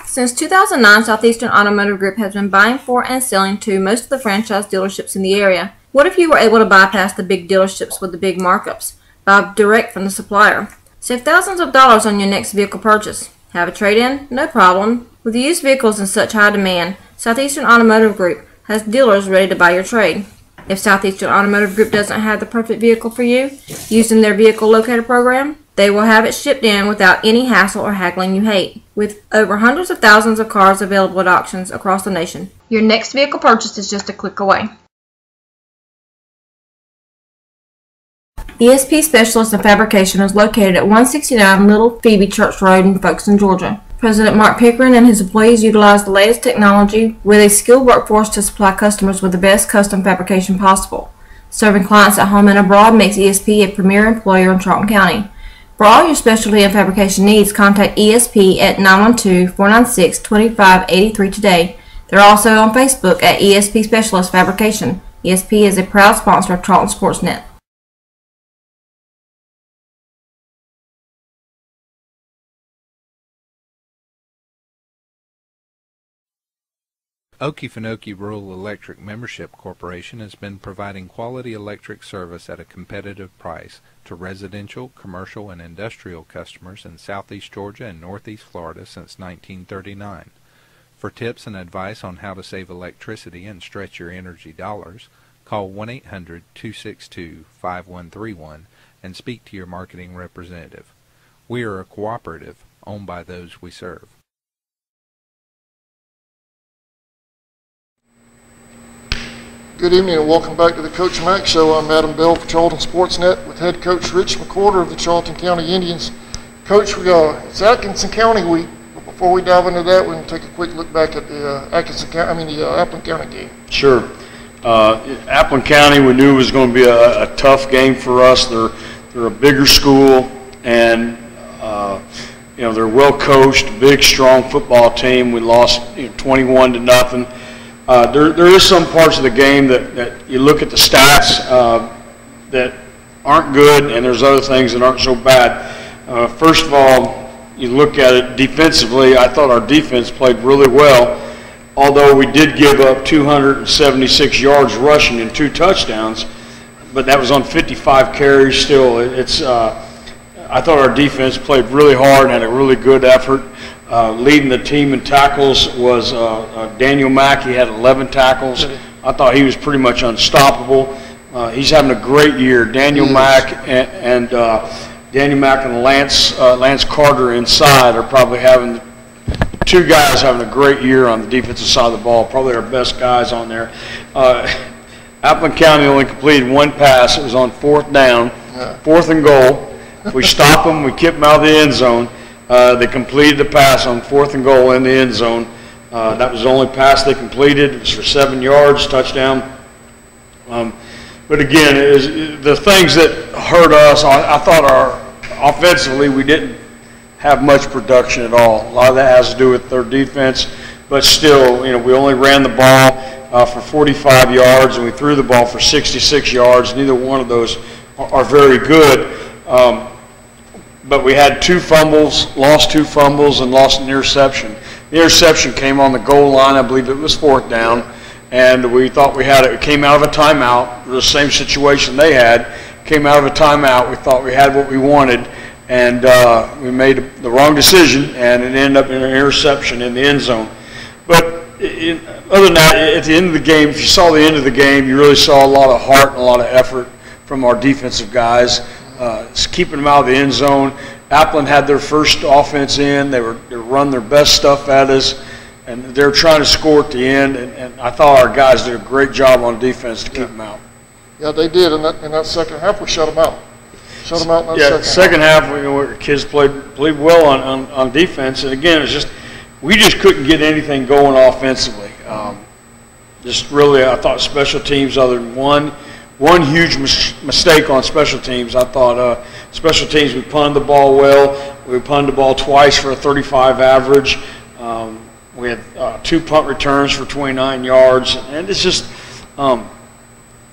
Since 2009, Southeastern Automotive Group has been buying for and selling to most of the franchise dealerships in the area. What if you were able to bypass the big dealerships with the big markups? Buy direct from the supplier. Save thousands of dollars on your next vehicle purchase. Have a trade-in? No problem. With used vehicles in such high demand, Southeastern Automotive Group has dealers ready to buy your trade. If Southeastern Automotive Group doesn't have the perfect vehicle for you, using their vehicle locator program, they will have it shipped in without any hassle or haggling you hate. With over hundreds of thousands of cars available at auctions across the nation, your next vehicle purchase is just a click away. ESP Specialist in Fabrication is located at 169 Little Phoebe Church Road in Folkestone, Georgia. President Mark Pickering and his employees utilize the latest technology with a skilled workforce to supply customers with the best custom fabrication possible. Serving clients at home and abroad makes ESP a premier employer in Charlton County. For all your specialty and fabrication needs, contact ESP at 912-496-2583 today. They're also on Facebook at ESP Specialist Fabrication. ESP is a proud sponsor of Charlton Sportsnet. Okefenokee Rural Electric Membership Corporation has been providing quality electric service at a competitive price to residential, commercial, and industrial customers in southeast Georgia and northeast Florida since 1939. For tips and advice on how to save electricity and stretch your energy dollars, call 1-800-262-5131 and speak to your marketing representative. We are a cooperative owned by those we serve. Good evening and welcome back to the Coach Mack Show. I'm Adam Bell for Charlton Sportsnet with head coach Rich McWhorter of the Charlton County Indians. Coach, it's Atkinson County week, but before we dive into that, we're going to take a quick look back at the Appleton County game. Sure. Appleton County, we knew was going to be a tough game for us. They're a bigger school, and they're well coached, big, strong football team. We lost 21-0. There is some parts of the game that you look at the stats that aren't good, and there's other things that aren't so bad. First of all, you look at it defensively. I thought our defense played really well, although we did give up 276 yards rushing and 2 touchdowns, but that was on 55 carries still. I thought our defense played really hard and had a really good effort. Leading the team in tackles was Daniel Mack. He had 11 tackles. I thought he was pretty much unstoppable. He's having a great year. Daniel Mack and Lance Carter inside are probably having two guys having a great year on the defensive side of the ball. Probably our best guys on there. Appleton County only completed 1 pass. It was on 4th down, 4th and goal. If we stop them, we keep them out of the end zone. They completed the pass on 4th and goal in the end zone. That was the only pass they completed. It was for 7 yards, touchdown. But again, the things that hurt us, I thought offensively we didn't have much production at all. A lot of that has to do with their defense, but still, we only ran the ball for 45 yards and we threw the ball for 66 yards. Neither one of those are very good. But we had 2 fumbles, lost 2 fumbles, and lost an interception. The interception came on the goal line. I believe it was 4th down, and we thought we had it. It came out of a timeout. The same situation they had. Came out of a timeout. We thought we had what we wanted, and we made the wrong decision, and it ended up in an interception in the end zone. But other than that, at the end of the game, if you saw the end of the game, you really saw a lot of heart and a lot of effort from our defensive guys. Keeping them out of the end zone. Appleton had their first offense in. They run their best stuff at us, and they're trying to score at the end. And I thought our guys did a great job on defense to keep them out. Yeah, they did. In that second half, we shut them out. Shut them out in that second half. Our kids played well on defense. And again, we just couldn't get anything going offensively. Just really, I thought special teams, other than one huge mistake on special teams. I thought special teams, we punted the ball well. We punted the ball twice for a 35 average. We had 2 punt returns for 29 yards. And it's just,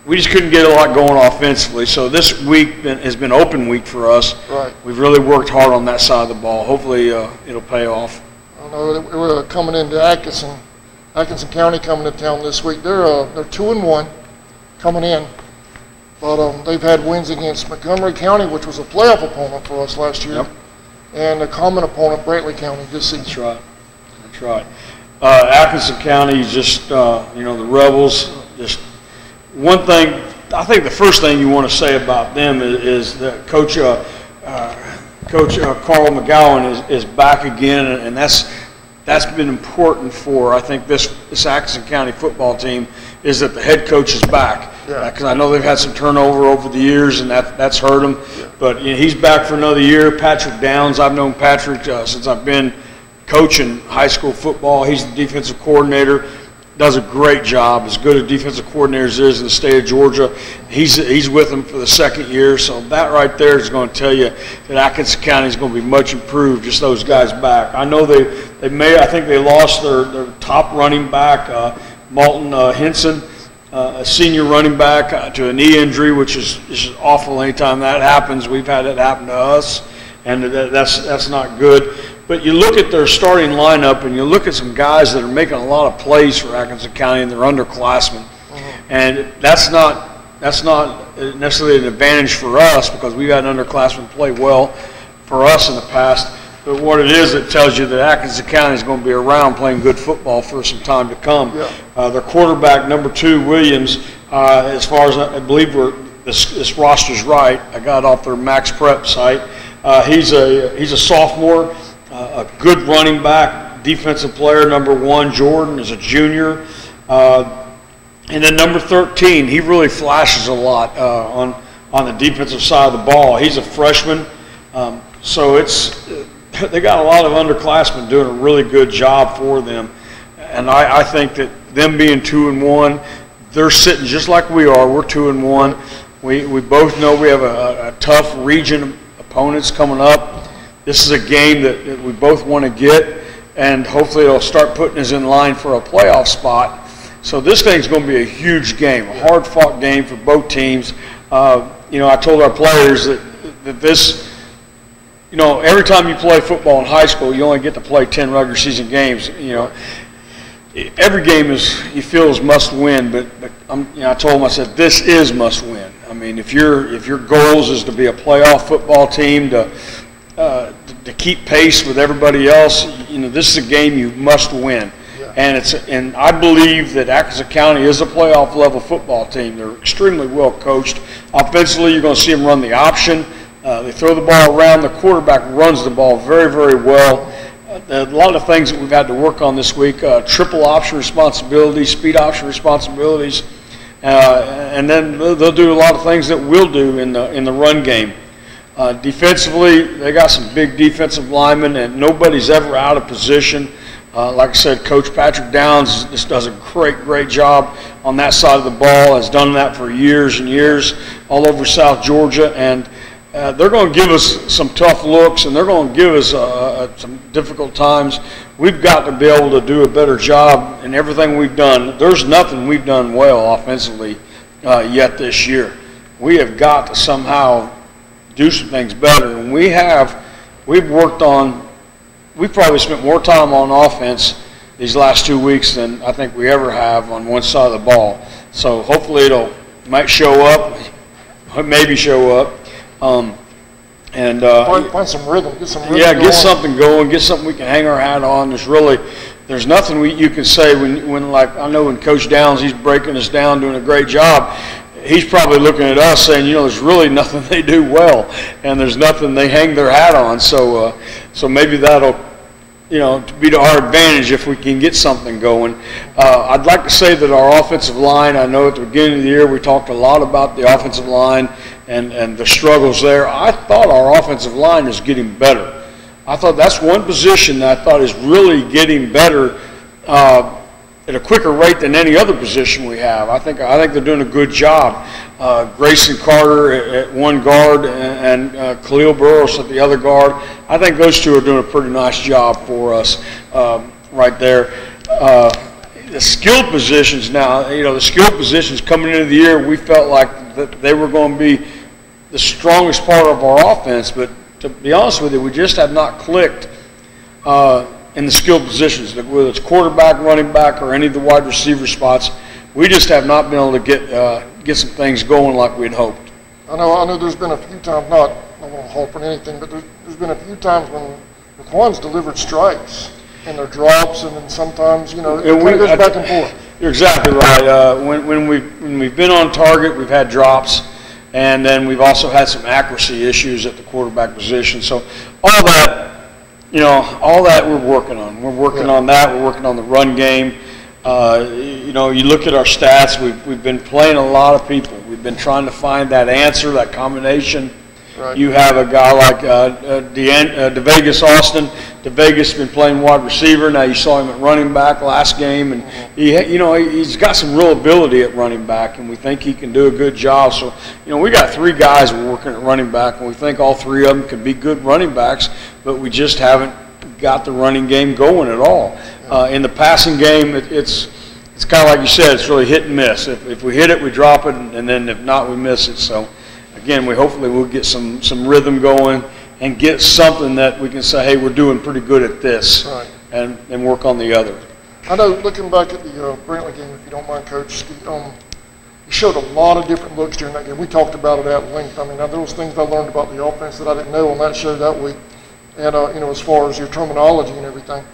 we just couldn't get a lot going offensively. So this week has been open week for us. Right. We've really worked hard on that side of the ball. Hopefully it'll pay off. I know we're coming into Atkinson County coming to town this week. They're 2-1 coming in, but they've had wins against Montgomery County, which was a playoff opponent for us last year, and a common opponent, Brantley County, this season. That's right. That's right. Atkinson County, just the Rebels. Just one thing, I think the first thing you want to say about them is that Coach Carl McGowan is back again, and that's been important for, I think, this Atkinson County football team, is that the head coach is back. Because I know they've had some turnover over the years, and that's hurt them. Yeah. But he's back for another year. Patrick Downs, I've known Patrick since I've been coaching high school football. He's the defensive coordinator. Does a great job, as good a defensive coordinator as there is in the state of Georgia. He's with them for the second year, so that right there is going to tell you that Atkinson County is going to be much improved, just those guys back. I know I think they lost their top running back, Malton Henson, a senior running back, to a knee injury, which is awful anytime that happens. We've had it happen to us, and that's not good. But you look at their starting lineup, and you look at some guys that are making a lot of plays for Atkinson County, and they're underclassmen. And that's not necessarily an advantage for us, because we've had underclassmen play well for us in the past. But what it is, it tells you that Atkinson County is going to be around playing good football for some time to come. Yeah. Their quarterback, number 2, Williams, as far as I believe this roster's right, I got it off their Max Prep site. He's a sophomore. A good running back, defensive player. Number 1, Jordan, is a junior. And then number 13, he really flashes a lot on the defensive side of the ball. He's a freshman. So they got a lot of underclassmen doing a really good job for them. And I think that them being 2-1, they're sitting just like we are. We're 2-1. We both know we have a tough region opponents coming up. This is a game that we both want to get, and hopefully it'll start putting us in line for a playoff spot. So this thing's going to be a huge game, a hard-fought game for both teams. I told our players that this, every time you play football in high school, you only get to play 10 regular season games. Every game you feel is must win, but I told them, I said, this is must win. I mean, if your goals is to be a playoff football team, to keep pace with everybody else, this is a game you must win. Yeah. And I believe that Atkinson County is a playoff level football team. They're extremely well coached. Offensively, you're going to see them run the option. They throw the ball around. The quarterback runs the ball very, very well. A lot of things that we've had to work on this week: triple option responsibilities, speed option responsibilities, and then they'll do a lot of things that we'll do in the run game. Defensively, they got some big defensive linemen, and nobody's ever out of position. Like I said, Coach Patrick Downs just does a great job on that side of the ball, has done that for years and years all over South Georgia, and they're going to give us some tough looks, and they're going to give us some difficult times. We've got to be able to do a better job in everything we've done. There's nothing we've done well offensively yet this year. We have got to somehow do some things better, and we've probably spent more time on offense these last 2 weeks than I think we ever have on one side of the ball. So hopefully might show up, maybe show up, and find some rhythm, get some rhythm. Yeah, get something going, get something we can hang our hat on. There's nothing you can say when like I know when Coach Downs, he's breaking us down, doing a great job. He's probably looking at us saying, there's really nothing they do well, and there's nothing they hang their hat on. So maybe that'll, be to our advantage if we can get something going. I'd like to say that our offensive line, I know at the beginning of the year we talked a lot about the offensive line and the struggles there. I thought our offensive line is getting better. I thought that's one position that I thought is really getting better at a quicker rate than any other position we have. I think they're doing a good job. Grayson Carter at one guard and Khalil Burrows at the other guard. I think those two are doing a pretty nice job for us right there. The skilled positions now, the skilled positions coming into the year, we felt like that they were going to be the strongest part of our offense, but to be honest with you, we just have not clicked in the skill positions, whether it's quarterback, running back, or any of the wide receiver spots. We just have not been able to get some things going like we'd hoped. I know there's been a few times, I don't want to harp on anything, but there's been a few times when Laquan's delivered strikes and their drops, and then sometimes, it kind of goes back and forth. You're exactly right. When we've been on target, we've had drops, and then we've also had some accuracy issues at the quarterback position. So all that we're working on. We're working on that. We're working on the run game. You look at our stats. We've been playing a lot of people. We've been trying to find that answer, that combination. Right. You have a guy like DeVegas Austin. DeVegas has been playing wide receiver. Now you saw him at running back last game, and he's got some real ability at running back, and we think he can do a good job. So we got 3 guys we're working at running back, and we think all 3 of them can be good running backs, but we just haven't got the running game going at all. In the passing game, it's kind of like you said. It's really hit and miss. If we hit it, we drop it, and then if not, we miss it. So again, hopefully we'll get some rhythm going and get something that we can say, hey, we're doing pretty good at this, right, and work on the other. I know, looking back at the Brantley game, if you don't mind, Coach, you showed a lot of different looks during that game. We talked about it at length. I mean, there was things I learned about the offense that I didn't know on that show that week, and as far as your terminology and everything.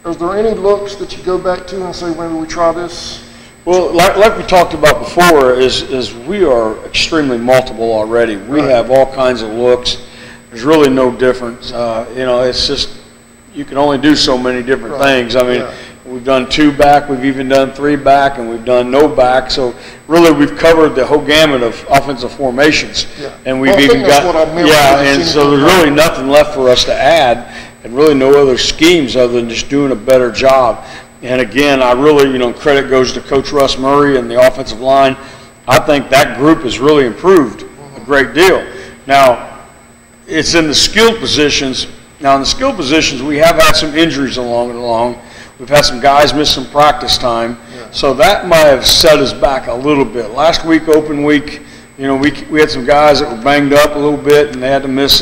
Is there any looks that you go back to and say, maybe we try this? Well, like we talked about before, is we are extremely multiple already. We have all kinds of looks. There's really no difference. It's just you can only do so many different things. I mean, we've done 2 back, we've even done 3 back, and we've done no back. So really, we've covered the whole gamut of offensive formations, and we've even got and so there's really nothing left for us to add, and really no other schemes other than just doing a better job. And again, I really, credit goes to Coach Russ Murray and the offensive line. I think that group has really improved a great deal. Now, it's in the skilled positions. Now, in the skilled positions, we have had some injuries along. We've had some guys miss some practice time. So that might have set us back a little bit. Last week, open week, we had some guys that were banged up a little bit, and they had to miss,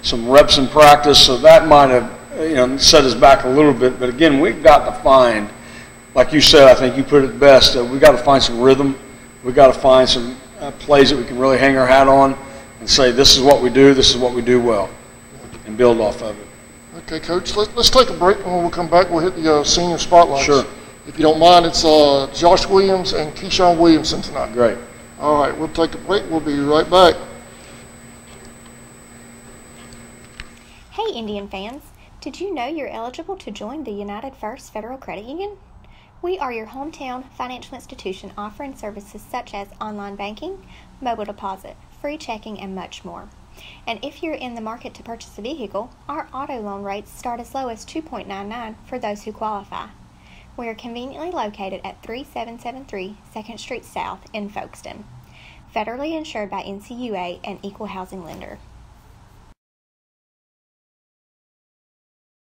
some reps in practice. So that might have set us back a little bit. But again, we've got to find, like you said, I think you put it best, we've got to find some rhythm. We've got to find some plays that we can really hang our hat on and say, this is what we do well, and build off of it. Okay, Coach, let's take a break, and when we come back, we'll hit the senior spotlights. Sure. If you don't mind, it's Josh Williams and Keyshawn Williamson tonight. Great. All right, we'll take a break. We'll be right back. Hey, Indian fans. Did you know you're eligible to join the United First Federal Credit Union? We are your hometown financial institution offering services such as online banking, mobile deposit, free checking, and much more. And if you're in the market to purchase a vehicle, our auto loan rates start as low as 2.99 for those who qualify. We are conveniently located at 3773 2nd Street South in Folkestone. Federally insured by NCUA and Equal Housing Lender.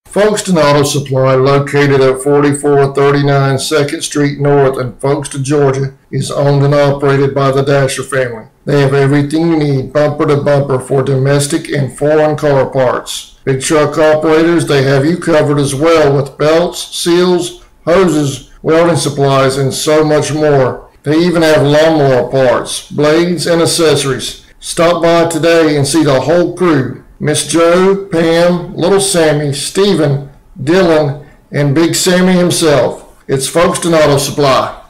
Folkestone Auto Supply, located at 4439 2nd Street North in Folkestone, Georgia, is owned and operated by the Dasher family. They have everything you need, bumper to bumper, for domestic and foreign car parts. Big truck operators, they have you covered as well with belts, seals, hoses, welding supplies, and so much more. They even have lawnmower parts, blades, and accessories. Stop by today and see the whole crew. Miss Joe, Pam, Little Sammy, Stephen, Dylan, and Big Sammy himself. It's Folkestone Auto Supply.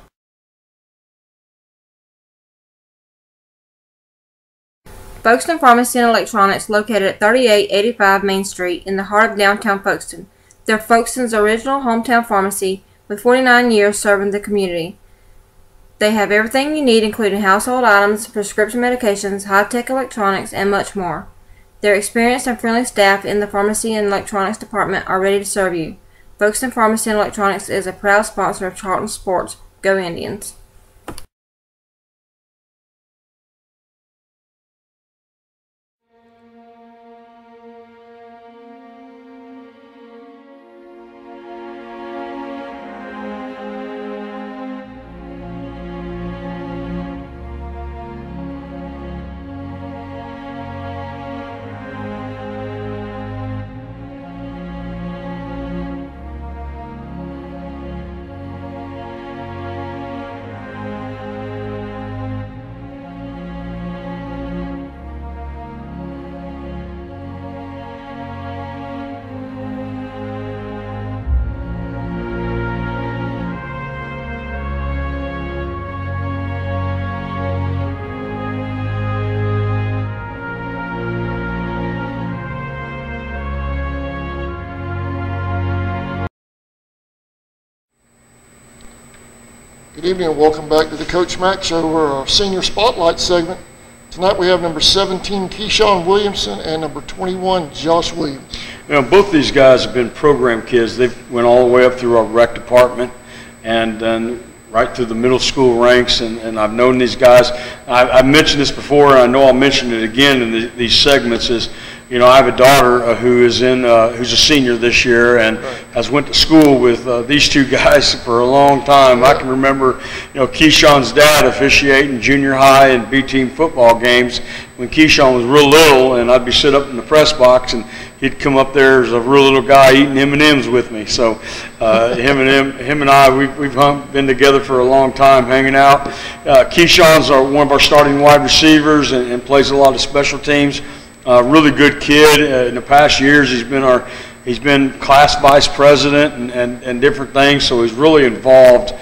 Folkestone Pharmacy and Electronics, located at 3885 Main Street in the heart of downtown Folkestone. They're Folkestone's original hometown pharmacy with 49 years serving the community. They have everything you need, including household items, prescription medications, high-tech electronics, and much more. Their experienced and friendly staff in the pharmacy and electronics department are ready to serve you. Folkestone Pharmacy and Electronics is a proud sponsor of Charlton Sports. Go Indians! Good evening and welcome back to the Coach Mack Show, our senior spotlight segment. Tonight we have number 17, Keyshawn Williamson, and number 21, Josh Williams. You know, both these guys have been program kids. They went all the way up through our rec department and then right through the middle school ranks, and I've known these guys. I've mentioned this before, and I know I'll mention it again in these segments. Is, you know, I have a daughter who's a senior this year and has went to school with these two guys for a long time. I can remember, you know, Keyshawn's dad officiating junior high and B team football games when Keyshawn was real little, and I'd be sitting up in the press box and he'd come up there as a real little guy eating M&Ms with me. So him and I, we've been together for a long time, hanging out. Keyshawn's one of our starting wide receivers and plays a lot of special teams. Really good kid. In the past years, he's been class vice president and different things. So he's really involved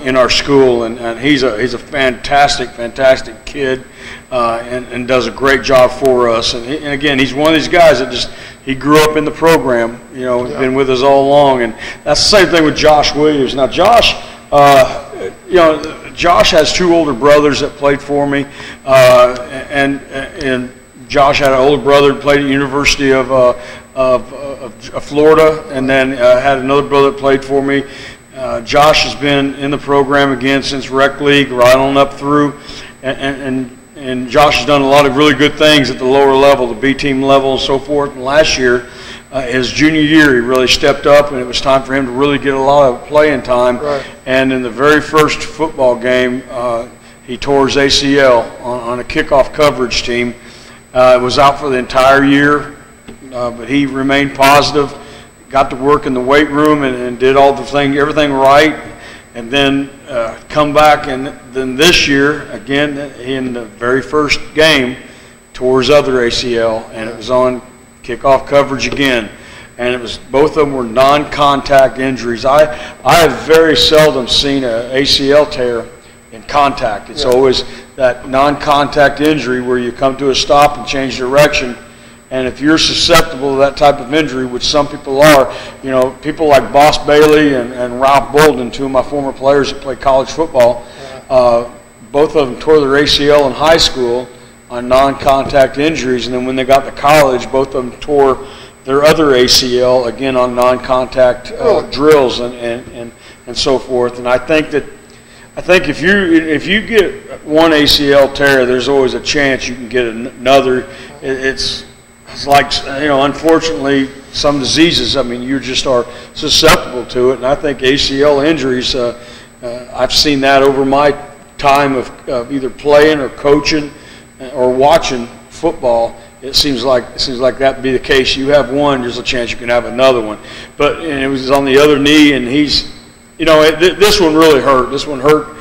in our school, and he's a fantastic kid, and does a great job for us. And again, he's one of these guys that he grew up in the program, you know, been with us all along. And that's the same thing with Josh Williams. Now, Josh, you know, Josh has two older brothers that played for me, and Josh had an older brother that played at the University of Florida, and then had another brother that played for me. Josh has been in the program again since rec league, right on up through, and Josh has done a lot of really good things at the lower level, the B team level and so forth. And last year, his junior year, he really stepped up, and it was time for him to really get a lot of playing time. Right. And in the very first football game, he tore his ACL on a kickoff coverage team. Was out for the entire year, but he remained positive, got to work in the weight room and did everything right, and then come back, and then this year, again, in the very first game, tore his other ACL, and it was on kickoff coverage again, and it was, both of them were non-contact injuries. I have very seldom seen an ACL tear in contact. It's always that non-contact injury where you come to a stop and change direction. And if you're susceptible to that type of injury, which some people are, you know, people like Boss Bailey and Ralph Bolden, two of my former players that played college football, both of them tore their ACL in high school on non-contact injuries, and then when they got to college, both of them tore their other ACL, again on non-contact drills and so forth. And I think if you get one ACL tear, there's always a chance you can get another. It's like, you know, unfortunately, some diseases, I mean, you just are susceptible to it. And I think ACL injuries, I've seen that over my time of either playing or coaching or watching football. It seems like that would be the case. You have one, there's a chance you can have another one. But and it was on the other knee, and he's, you know, this one really hurt. This one hurt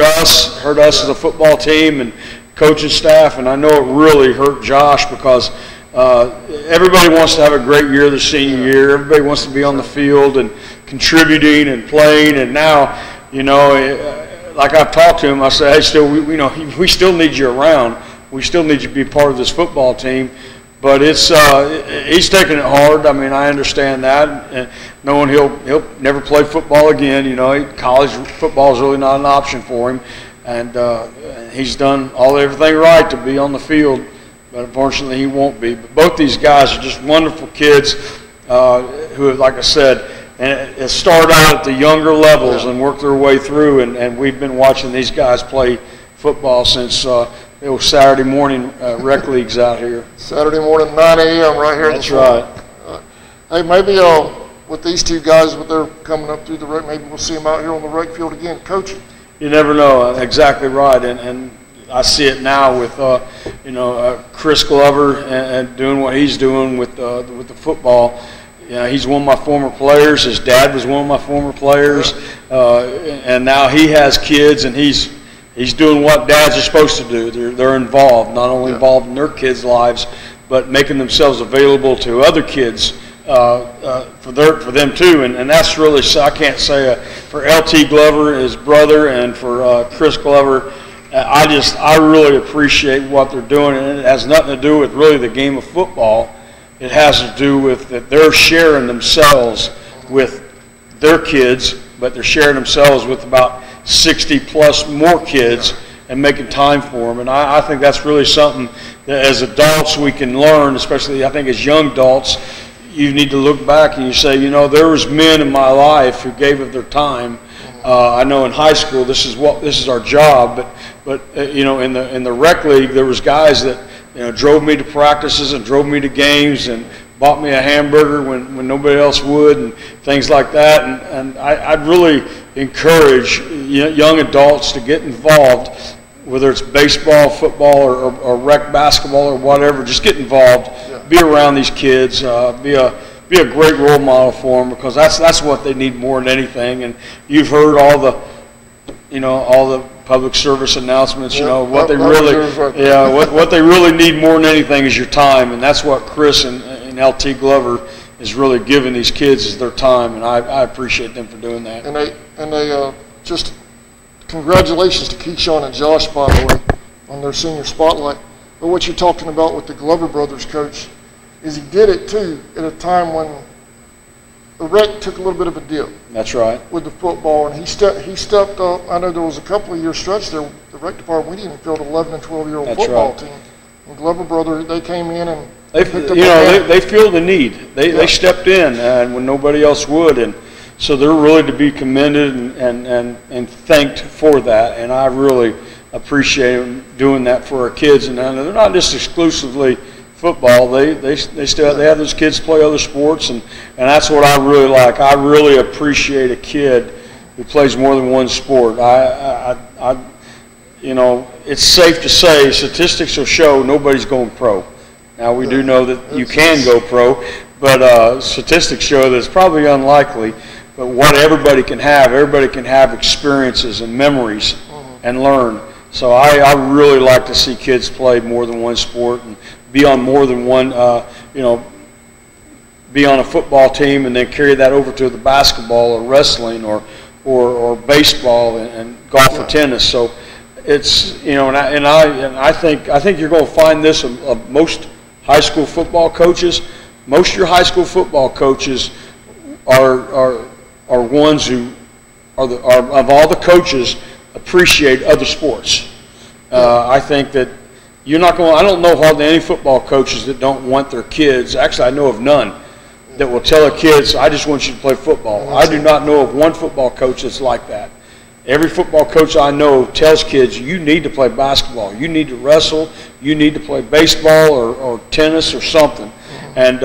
us as a football team and coaching staff, and I know it really hurt Josh because everybody wants to have a great year the senior year. Everybody wants to be on the field and contributing and playing, and now, you know, like I've talked to him, I say, hey, we still need you around. We still need you to be part of this football team. But it's he's taking it hard. I mean, I understand that, and knowing he'll never play football again. You know, college football is really not an option for him, and he's done everything right to be on the field. But unfortunately, he won't be. But both these guys are just wonderful kids who, like I said, and started out at the younger levels and worked their way through. And we've been watching these guys play football since it was Saturday morning rec leagues out here. Saturday morning, 9 a.m. right here. That's right. Hey, maybe with these two guys, with their coming up through the rec, maybe we'll see them out here on the rec field again coaching. You never know. Exactly right. And I see it now with Chris Glover and doing what he's doing with the football. Yeah, he's one of my former players. His dad was one of my former players, and now he has kids, and he's doing what dads are supposed to do. They're involved, not only involved in their kids' lives, but making themselves available to other kids for them too. And that's really, I can't say for LT Glover, his brother, and for Chris Glover. I really appreciate what they're doing, and it has nothing to do with really the game of football. It has to do with that they're sharing themselves with their kids, but they're sharing themselves with about 60 plus more kids and making time for them. And I think that's really something that as adults we can learn, especially I think as young adults. You need to look back and you say, you know, there was men in my life who gave of their time. I know in high school this is our job, but you know, in the rec league there was guys that, you know, drove me to practices and drove me to games and bought me a hamburger when nobody else would and things like that. And I'd really encourage young adults to get involved, whether it's baseball, football, or rec basketball or whatever. Just get involved. Be around these kids, be a great role model for them, because that's what they need more than anything. And you've heard all the public service announcements. You know what they really, what they really need more than anything is your time, and that's what Chris and LT Glover is really giving these kids is their time, and I appreciate them for doing that. And they just congratulations to Keyshawn and Josh, by the way, on their senior spotlight. But what you're talking about with the Glover brothers, Coach, is he did it too at a time when the rec took a little bit of a dip. That's right. With the football, and he stepped up. I know there was a couple of year stretch there. The rec department, we didn't field 11 and 12-year-old football team. And Glover brothers, they came in and they feel the need. They stepped in when nobody else would, and so they're really to be commended and thanked for that. And I really appreciate them doing that for our kids. And they're not just exclusively football. They have those kids play other sports, and that's what I really like. I really appreciate a kid who plays more than one sport. You know, it's safe to say statistics will show nobody's going pro. Now we do know that you can go pro, but statistics show that it's probably unlikely. But what everybody can have experiences and memories and learn. So I really like to see kids play more than one sport and be on more than one, be on a football team and then carry that over to the basketball or wrestling or baseball and golf or tennis. So it's, you know, and I think you're going to find this of most high school football coaches. Most of your high school football coaches are ones who are of all the coaches appreciate other sports. I think that you're not going. I don't know hardly any football coaches that don't want their kids. Actually, I know of none that will tell their kids, "I just want you to play football." I do not know of one football coach that's like that. Every football coach I know tells kids, "You need to play basketball. You need to wrestle. You need to play baseball or tennis or something." And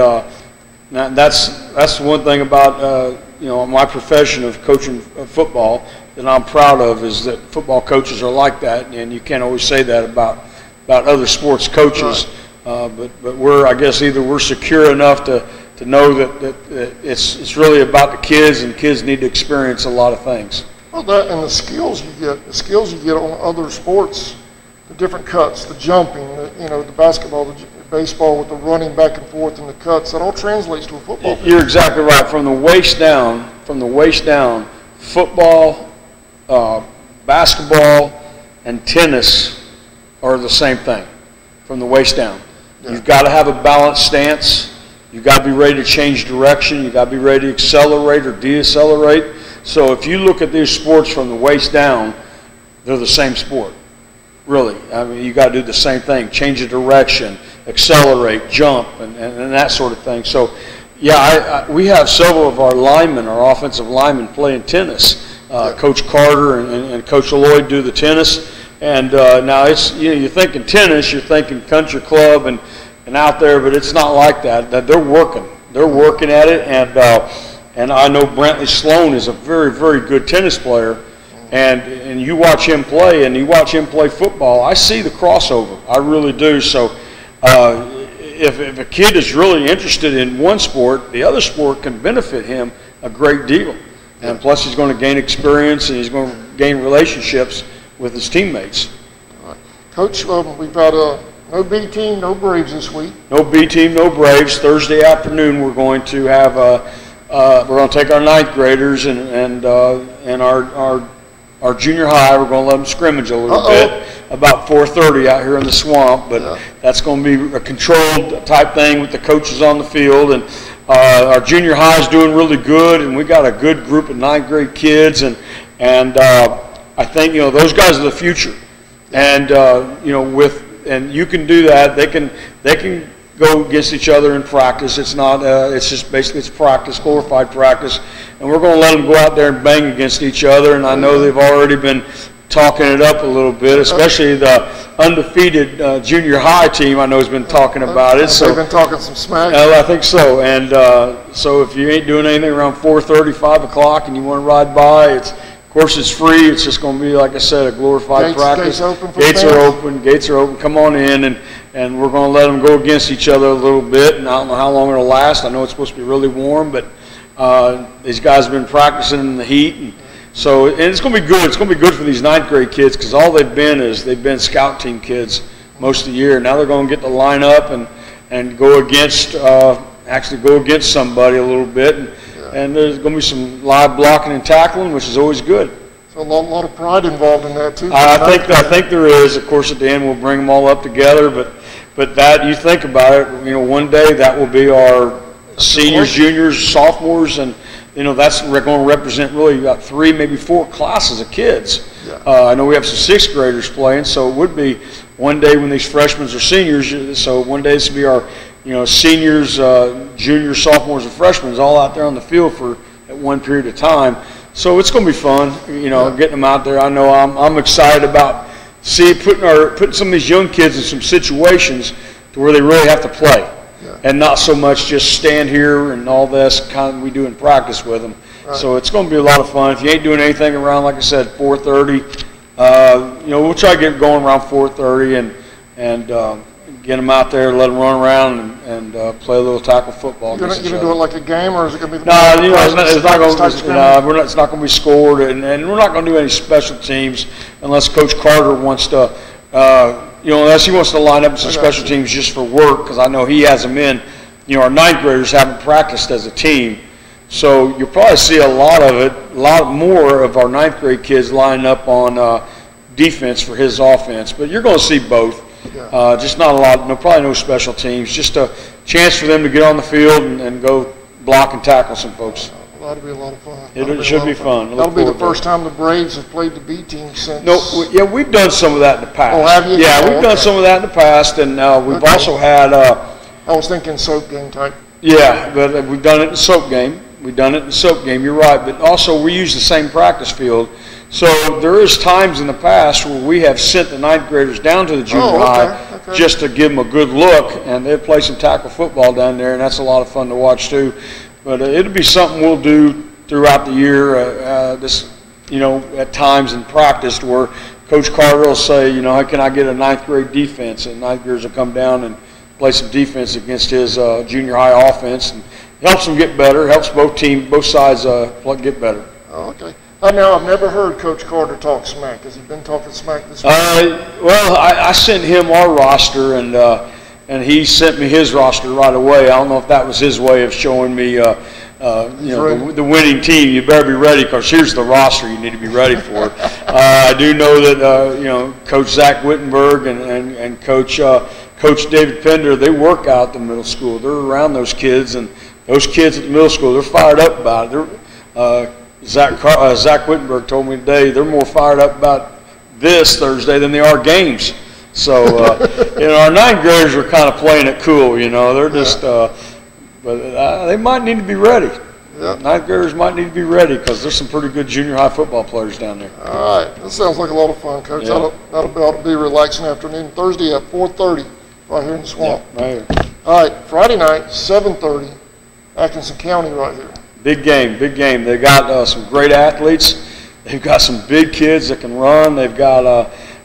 that's one thing about my profession of coaching football that I'm proud of, is that football coaches are like that, and you can't always say that about other sports coaches. Right. But I guess either we're secure enough to know that it's really about the kids, and kids need to experience a lot of things. Well, that and the skills you get on other sports, the different cuts, the jumping, the basketball, the baseball with the running back and forth and the cuts, that all translates to a football field. You're exactly right. From the waist down, football, basketball, and tennis are the same thing. From the waist down, you've got to have a balanced stance. You've got to be ready to change direction. You've got to be ready to accelerate or decelerate. So if you look at these sports from the waist down, they're the same sport. Really, I mean, you got to do the same thing: change of direction, accelerate, jump, and that sort of thing. So, yeah, we have several of our linemen, our offensive linemen, playing tennis. Coach Carter and Coach Lloyd do the tennis, and now it's you're thinking tennis, you're thinking country club and out there, but it's not like that. That they're working at it, and I know Brantley Sloan is a very, very good tennis player. And you watch him play, and you watch him play football, I see the crossover. I really do. So if a kid is really interested in one sport, the other sport can benefit him a great deal. And plus he's going to gain experience, and he's going to gain relationships with his teammates. All right. Coach, we've got no B team, no Braves this week. No B team, no Braves. Thursday afternoon we're going to have we're going to take our ninth graders and our junior high. We're going to let them scrimmage a little bit about 4:30 out here in the swamp, but that's going to be a controlled type thing with the coaches on the field. And our junior high is doing really good, and we got a good group of ninth grade kids, and I think, you know, those guys are the future. And, you know, and you can do that. They can go against each other in practice. It's not, it's just basically it's practice, glorified practice. And we're going to let them go out there and bang against each other. And I know they've already been talking it up a little bit, especially the undefeated junior high team I know has been talking about it. So they've been talking some smack. I think so. And so if you ain't doing anything around 4:30, 5 o'clock, and you want to ride by, of course it's free. It's just going to be, like I said, a glorified practice. Gates are open. Gates are open. Come on in, and we're going to let them go against each other a little bit. And I don't know how long it'll last. I know it's supposed to be really warm, but these guys have been practicing in the heat. And it's going to be good. It's going to be good for these 9th grade kids because all they've been scout team kids most of the year. Now they're going to get to line up and go against somebody a little bit. And there's going to be some live blocking and tackling, which is always good. So a lot of pride involved in that too. I think there is. Of course, at the end we'll bring them all up together. But that, you think about it, you know, one day that will be our seniors, juniors, sophomores, and you know that's going to represent really about 3, maybe 4 classes of kids. Yeah. I know we have some 6th graders playing, so it would be one day when these freshmen are seniors. So one day this will be our, you know, seniors, juniors, sophomores, and freshmen all out there on the field at one period of time. So it's going to be fun, you know, getting them out there. I know I'm excited about putting some of these young kids in some situations to where they really have to play, and not so much just stand here and all this kind of we do in practice with them. Right. So it's going to be a lot of fun. If you ain't doing anything around, like I said, 4:30, you know, we'll try to get going around 4:30 and get them out there, let them run around and play a little tackle football. You're going to do it like a game, or is it going to be? No, you know, it's not going to be scored, and we're not going to do any special teams unless Coach Carter wants to, you know, unless he wants to line up some special teams just for work, because I know he has them in. You know, our 9th graders haven't practiced as a team, so you'll probably see a lot more of our 9th grade kids lining up on defense for his offense. But you're going to see both. Yeah. Just not a lot, probably no special teams. Just a chance for them to get on the field and go block and tackle some folks. That'll be a lot of fun. It should be fun. That'll be the first time the Braves have played the B team since. No, we've done some of that in the past. Oh, have you? Yeah, we've done some of that in the past, and we've also had. I was thinking soap game type. Yeah, but we've done it in soap game. You're right, but also we use the same practice field. So there is times in the past where we have sent the 9th graders down to the junior high just to give them a good look, and they'll play some tackle football down there, and that's a lot of fun to watch too. But it'll be something we'll do throughout the year. You know, at times in practice where Coach Carter will say, you know, how can I get a 9th grade defense, and 9th graders will come down and play some defense against his junior high offense, and helps them get better. Helps both sides get better. Oh, okay. Now, I've never heard Coach Carter talk smack. Has he been talking smack this week? Well, I sent him our roster, and he sent me his roster right away. I don't know if that was his way of showing me, you know, the winning team. You better be ready, because here's the roster you need to be ready for. I do know that, you know, Coach Zach Wittenberg and Coach David Pender, they work out at the middle school. They're around those kids, and those kids at the middle school, they're fired up about it. Zach Wittenberg told me today they're more fired up about this Thursday than they are games. So, you know, our 9th graders are kind of playing it cool, you know. They're just, but they might need to be ready. Yeah. 9th graders might need to be ready, because there's some pretty good junior high football players down there. All right. That sounds like a lot of fun, Coach. Yeah. That'll be a relaxing afternoon. Thursday at 4:30 right here in the Swamp. Yeah, right here. All right. Friday night, 7:30, Atkinson County right here. Big game, big game. They've got some great athletes. They've got some big kids that can run. They've got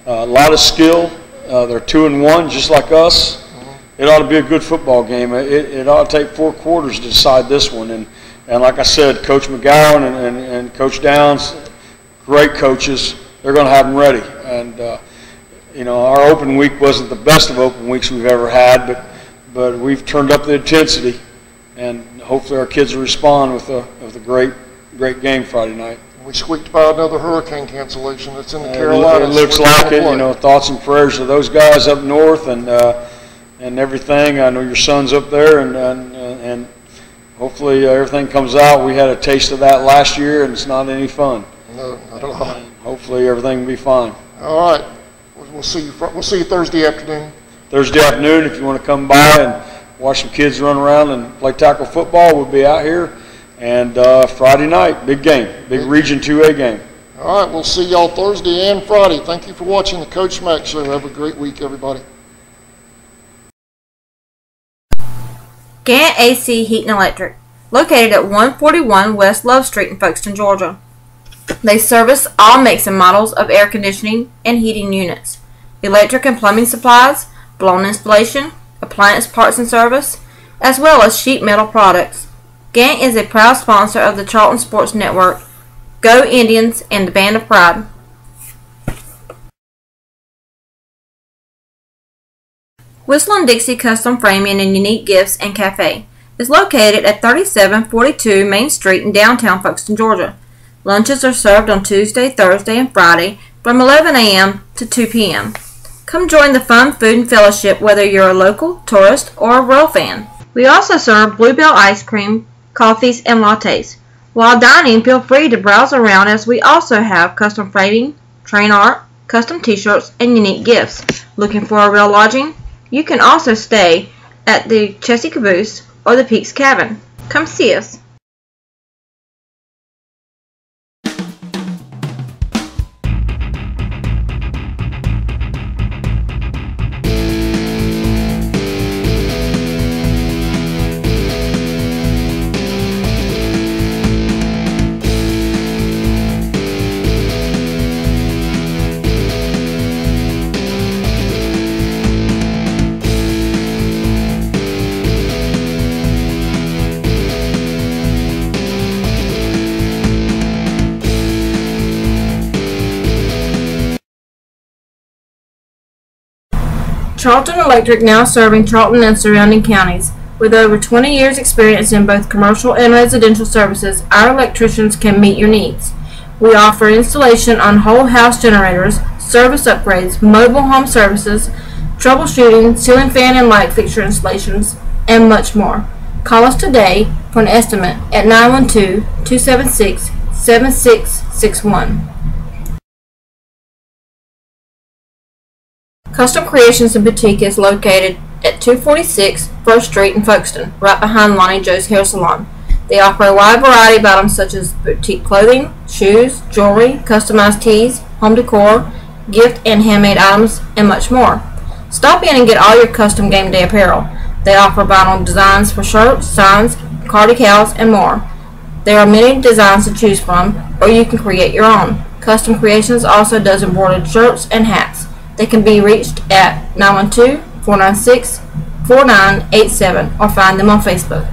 a lot of skill. They're 2-1, just like us. Mm-hmm. It ought to be a good football game. It ought to take 4 quarters to decide this one. And like I said, Coach McGowan and Coach Downs, great coaches. They're going to have them ready. And you know, our open week wasn't the best of open weeks we've ever had, but we've turned up the intensity. And hopefully our kids will respond with a great game Friday night. We squeaked by another hurricane cancellation that's in the Carolinas. It looks like it. You know, thoughts and prayers to those guys up north and everything. I know your son's up there, and hopefully everything comes out. We had a taste of that last year, and it's not any fun. No, not at all. hopefully everything will be fine. All right. We'll see you Thursday afternoon. Thursday afternoon, if you want to come by and watch some kids run around and play tackle football, we'll be out here. And Friday night, big game, big Region 2A game. All right, we'll see y'all Thursday and Friday. Thank you for watching the Coach Mack Show. Have a great week, everybody. Gant AC Heat and Electric, located at 141 West Love Street in Folkestone, Georgia. They service all makes and models of air conditioning and heating units, electric and plumbing supplies, blown installation, appliance parts and service, as well as sheet metal products. Gant is a proud sponsor of the Charlton Sports Network, Go Indians, and the Band of Pride. Whistle & Dixie Custom Framing and Unique Gifts and Cafe is located at 3742 Main Street in downtown Folkestone, Georgia. Lunches are served on Tuesday, Thursday, and Friday from 11 a.m. to 2 p.m. Come join the fun food and fellowship whether you're a local, tourist, or a Royal fan. We also serve Bluebell ice cream, coffees, and lattes. While dining, feel free to browse around as we also have custom framing, train art, custom t-shirts, and unique gifts. Looking for a real lodging? You can also stay at the Chessie Caboose or the Peaks Cabin. Come see us. Charlton Electric, now serving Charlton and surrounding counties. With over 20 years experience in both commercial and residential services, our electricians can meet your needs. We offer installation on whole house generators, service upgrades, mobile home services, troubleshooting, ceiling fan and light fixture installations, and much more. Call us today for an estimate at 912-276-7661. Custom Creations and Boutique is located at 246 1st Street in Folkestone, right behind Lonnie Joe's Hair Salon. They offer a wide variety of items such as boutique clothing, shoes, jewelry, customized tees, home decor, gift and handmade items, and much more. Stop in and get all your custom game day apparel. They offer vinyl designs for shirts, signs, car decals, and more. There are many designs to choose from, or you can create your own. Custom Creations also does embroidered shirts and hats. They can be reached at 912-496-4987 or find them on Facebook.